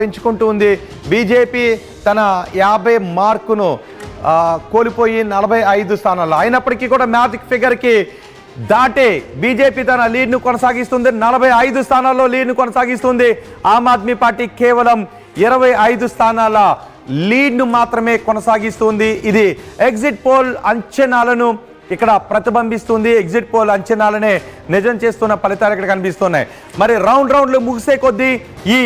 పెంచుకుంటూ ఉంది. బీజేపీ తన 50 మార్కును కోల్పోయి 45 స్థానాల్లో అయినప్పటికీ కూడా మ్యాజిక్ ఫిగర్కి దాటే బీజేపీ తన లీడ్ను కొనసాగిస్తుంది. 45 స్థానాల్లో లీడ్ను కొనసాగిస్తుంది. ఆమ్ ఆద్మీ పార్టీ కేవలం 25 స్థానాల లీడ్ను మాత్రమే కొనసాగిస్తుంది. ఇది ఎగ్జిట్ పోల్ అంచనాలను ఇక్కడ ప్రతిబింబిస్తుంది. ఎగ్జిట్ పోల్ అంచనాలనే నిజం చేస్తున్న ఫలితాలు ఇక్కడ కనిపిస్తున్నాయి. మరి రౌండ్లు ముగిసే కొద్దీ ఈ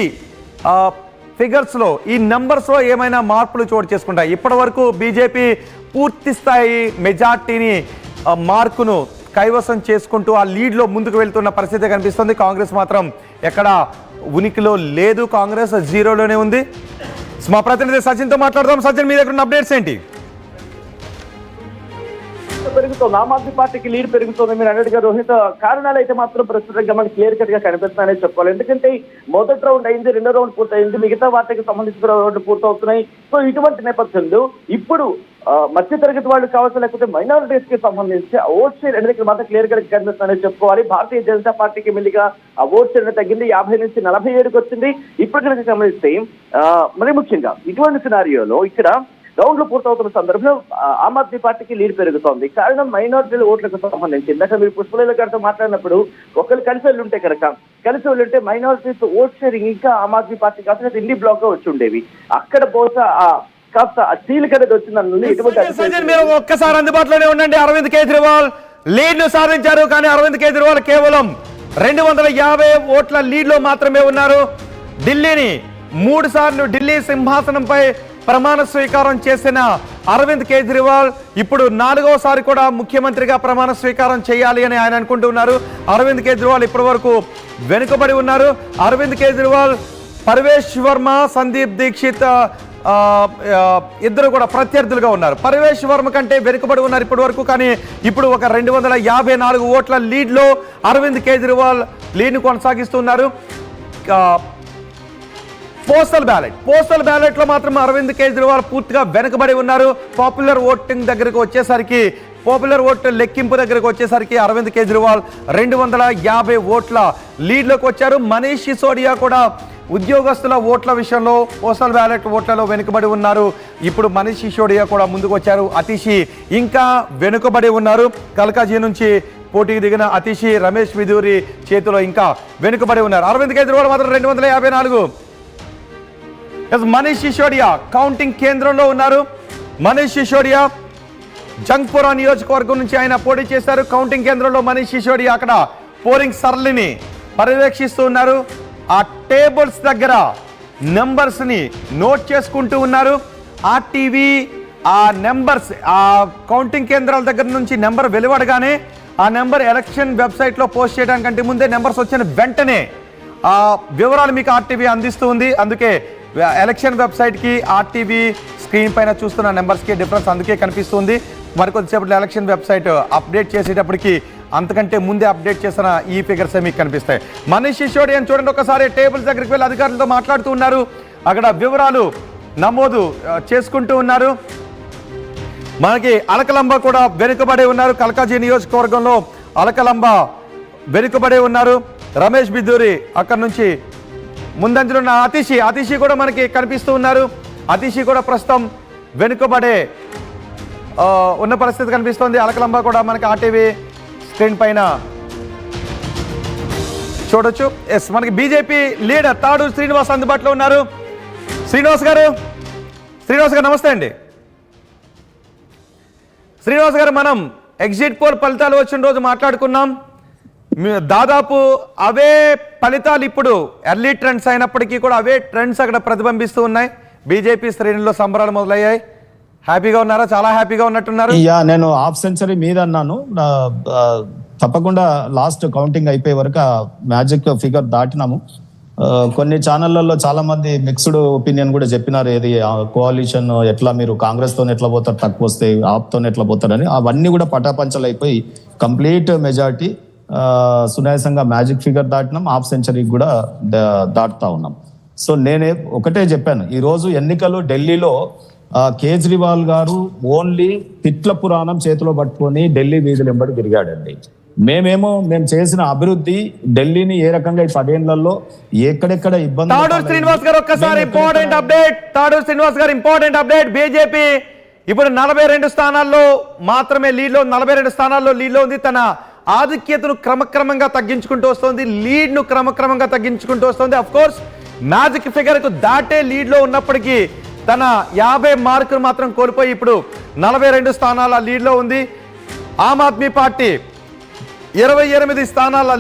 ఫిగర్స్లో ఈ నెంబర్స్లో ఏమైనా మార్పులు చోటు చేసుకుంటాయి. ఇప్పటి వరకు బీజేపీ పూర్తి స్థాయి మెజార్టీని మార్కును కైవసం చేసుకుంటూ ఆ లీడ్లో ముందుకు వెళ్తున్న పరిస్థితి కనిపిస్తుంది. కాంగ్రెస్ మాత్రం ఎక్కడ ఉనికిలో లేదు. కాంగ్రెస్ జీరోలోనే ఉంది. మా ప్రతినిధి సచిన్తో మాట్లాడదాం. సచిన్, మీ దగ్గర ఉన్న అప్డేట్స్ ఏంటి? పెరుగుతుంది. ఆమ్ ఆద్మీ పార్టీకి లీడ్ పెరుగుతుంది. మీరు అన్నట్టుగా రోహిత్, కారణాలు అయితే మాత్రం ప్రస్తుతంగా మనకి క్లియర్ కట్ గా కనిపిస్తున్నాయని చెప్పాలి. ఎందుకంటే మొదటి రౌండ్ అయింది, రెండో రౌండ్ పూర్తయింది, మిగతా వాటికి సంబంధించిన రౌండ్ పూర్తవుతున్నాయి. సో ఇటువంటి నేపథ్యంలో ఇప్పుడు మధ్య తరగతి వాళ్ళు కావచ్చు, లేకపోతే మైనారిటీస్ కి సంబంధించి ఓట్ షేర్ అనేది మాత్రం క్లియర్ కట్ కనిపిస్తుందని చెప్పుకోవాలి. భారతీయ జనతా పార్టీకి మెల్లిగా ఆ ఓట్ షేర్ తగ్గింది, 50 నుంచి 47కి వచ్చింది. ఇప్పుడు కనుక గమనిస్తే మరి ముఖ్యంగా ఇటువంటి సినారియోలో ఇక్కడ రౌండ్లు పూర్తవుతున్న సందర్భంలో ఆమ్ ఆద్మీ పార్టీకి లీడ్ పెరుగుతోంది. కారణం మైనారిటీల ఓట్లకు సంబంధించి ఇందాక మీరు పుష్పలీల గారితో మాట్లాడినప్పుడు ఒకళ్ళు కలిసి వెళ్ళుంటే కలిసి వెళ్ళుంటే మైనారిటీస్ ఓట్ షేరింగ్ ఇంకా ఆమ్ ఆద్మీ పార్టీ కాస్త ఢిల్లీ బ్లాక్ గా వచ్చి ఉండేవి. అక్కడ బహుశా కాస్త చీలిక అనేది వచ్చిందని మీరు ఒక్కసారి అందుబాటులోనే ఉండండి. అరవింద్ కేజ్రీవాల్ లీడ్ ను సాధించారు, కానీ అరవింద్ కేజ్రీవాల్ కేవలం 250 ఓట్ల లీడ్ లో మాత్రమే ఉన్నారు. ఢిల్లీని 3 సార్లు ఢిల్లీ సింహాసనంపై ప్రమాణ స్వీకారం చేసిన అరవింద్ కేజ్రీవాల్ ఇప్పుడు 4వసారి కూడా ముఖ్యమంత్రిగా ప్రమాణ స్వీకారం చేయాలి అని ఆయన అనుకుంటున్నారు. అరవింద్ కేజ్రీవాల్ ఇప్పటి వరకు వెనుకబడి ఉన్నారు. అరవింద్ కేజ్రీవాల్, పర్వేష్ వర్మ, సందీప్ దీక్షిత్ ఇద్దరు కూడా ప్రత్యర్థులుగా ఉన్నారు. పర్వేష్ వర్మ కంటే వెనుకబడి ఉన్నారు ఇప్పటి వరకు, కానీ ఇప్పుడు ఒక 254 ఓట్ల లీడ్లో అరవింద్ కేజ్రీవాల్ లీడ్ను కొనసాగిస్తున్నారు. పోస్టల్ బ్యాలెట్ లో మాత్రం అరవింద్ కేజ్రీవాల్ పూర్తిగా వెనుకబడి ఉన్నారు. పాపులర్ ఓటింగ్ దగ్గరకు వచ్చేసరికి, పాపులర్ ఓటు లెక్కింపు దగ్గరకు వచ్చేసరికి అరవింద్ కేజ్రీవాల్ 250 ఓట్ల లీడ్లోకి వచ్చారు. మనీష్ సిసోడియా కూడా ఉద్యోగస్తుల ఓట్ల విషయంలో పోస్టల్ బ్యాలెట్ ఓట్లలో వెనుకబడి ఉన్నారు. ఇప్పుడు మనీష్ సిసోడియా కూడా ముందుకు వచ్చారు. అతిషి ఇంకా వెనుకబడి ఉన్నారు. కల్కాజీ నుంచి పోటీకి దిగిన అతిషి, రమేష్ బిధూరి చేతిలో ఇంకా వెనుకబడి ఉన్నారు. అరవింద్ కేజ్రీవాల్ మాత్రం 254. మనీష్ సిసోడియా కౌంటింగ్ కేంద్రంలో ఉన్నారు. మనీష్ సిసోడియా జంగ్పురా నియోజకవర్గం నుంచి ఆయన పోటీ చేశారు. కౌంటింగ్ కేంద్రంలో మనీష్ సిసోడియా అక్కడ పోలింగ్ సరళిని పర్యవేక్షిస్తూ ఉన్నారు. ఆ టేబుల్స్ దగ్గర నెంబర్స్ ని నోట్ చేసుకుంటూ ఉన్నారు. ఆర్టీవీ ఆ నెంబర్స్ ఆ కౌంటింగ్ కేంద్రాల దగ్గర నుంచి నెంబర్ వెలువడగానే ఆ నెంబర్ ఎలక్షన్ వెబ్సైట్లో పోస్ట్ చేయడానికంటే ముందే నెంబర్స్ వచ్చిన వెంటనే ఆ వివరాలు మీకు ఆర్టీవీ అందిస్తూ ఉంది. అందుకే ఎలక్షన్ వెబ్సైట్కి ఆర్టీవీ స్క్రీన్ పైన చూస్తున్న నెంబర్స్కి డిఫరెన్స్ అందుకే కనిపిస్తుంది. మరికొద్దిసేపట్లో ఎలక్షన్ వెబ్సైట్ అప్డేట్ చేసేటప్పటికి అంతకంటే ముందే అప్డేట్ చేసిన ఈ ఫిగర్సే మీకు కనిపిస్తాయి. మనీష్ సిసోడియా చూడండి, ఒకసారి టేబుల్స్ దగ్గరికి వెళ్ళి అధికారులతో మాట్లాడుతూ ఉన్నారు. అక్కడ వివరాలు నమోదు చేసుకుంటూ ఉన్నారు. మనకి అలకలంబ కూడా వెనుకబడి ఉన్నారు. కల్కాజీ నియోజకవర్గంలో అలకలంబ వెనుకబడి ఉన్నారు. రమేష్ బిధూరి అక్కడ నుంచి ముందంజలో ఉన్న అతిషి కూడా మనకి కనిపిస్తూ ఉన్నారు. అతిషి కూడా ప్రస్తుతం వెనుకబడే ఉన్న పరిస్థితి కనిపిస్తుంది. అలకలంబ కూడా మనకి ఆర్టీవీ స్క్రీన్ పైన చూడొచ్చు. ఎస్, మనకి బీజేపీ లీడర్ తాడు శ్రీనివాస్ అందుబాటులో ఉన్నారు. శ్రీనివాస్ గారు నమస్తే అండి. శ్రీనివాస్ గారు, మనం ఎగ్జిట్ పోల్ ఫలితాలు వచ్చిన రోజు మాట్లాడుకున్నాం. దాదాపు అవే ఫలితాలు ఇప్పుడు ఎర్లీ ట్రెండ్స్ అయినప్పటికీ కూడా అవే ట్రెండ్స్ అక్కడ ప్రతిబింబిస్తూ ఉన్నాయి. బీజేపీ శ్రేణుల్లో సంబరాలు మొదలయ్యాయి. హ్యాపీగా ఉన్నారా? చాలా హ్యాపీగా ఉన్నట్టున్నారు. నేను హాఫ్ సెంచరీ మీద అన్నాను. తప్పకుండా లాస్ట్ కౌంటింగ్ అయిపోయే వరకు మ్యాజిక్ ఫిగర్ దాటినాము. కొన్ని ఛానళ్లలో చాలా మంది మిక్స్డ్ ఒపీనియన్ కూడా చెప్పినారు. ఏది కోalition ఎట్లా, మీరు కాంగ్రెస్ తో ఎట్లా పోతారు, తక్కువ వస్తాయి, ఆప్ తో ఎట్లా పోతారని. అవన్నీ కూడా పటాపంచలు అయిపోయి కంప్లీట్ మెజారిటీ సునాయాసంగా మ్యాజిక్ ఫిగర్ దాటినాం. హాఫ్ సెంచరీకి కూడా దాటుతా ఉన్నాం. సో నేనే ఒకటే చెప్పాను, ఈ రోజు ఎన్నికలు ఢిల్లీలో కేజ్రీవాల్ గారు ఓన్లీ తిట్ల పురాణం చేతిలో పట్టుకొని ఢిల్లీ వీధులు వెంబడి తిరిగాడండి. మేము చేసిన అభివృద్ధి ఢిల్లీని ఏ రకంగా ఈ 10 ఏళ్లలో ఎక్కడెక్కడ ఇబ్బంది తాడూరు శ్రీనివాస్ గారు ఒక్కసారి ఇంపార్టెంట్ అప్డేట్. తాడూరు శ్రీనివాస్ గారు ఇంపార్టెంట్ అప్డేట్. బీజేపీ ఇప్పుడు 42 స్థానాల్లో మాత్రమే లీడ్లో, 42 స్థానాల్లో లీడ్లో ఉంది. తన ఆధిక్యతను క్రమక్రమంగా తగ్గించుకుంటూ వస్తుంది, లీడ్ను క్రమక్రమంగా తగ్గించుకుంటూ వస్తుంది. అఫ్ కోర్స్ మ్యాజిక్ ఫిగర్ కు దాటే లీడ్లో ఉన్నప్పటికీ తన 50 మార్కులు మాత్రం కోల్పోయి ఇప్పుడు 42 స్థానాల లీడ్లో ఉంది. ఆమ్ ఆద్మీ పార్టీ 28 స్థానాల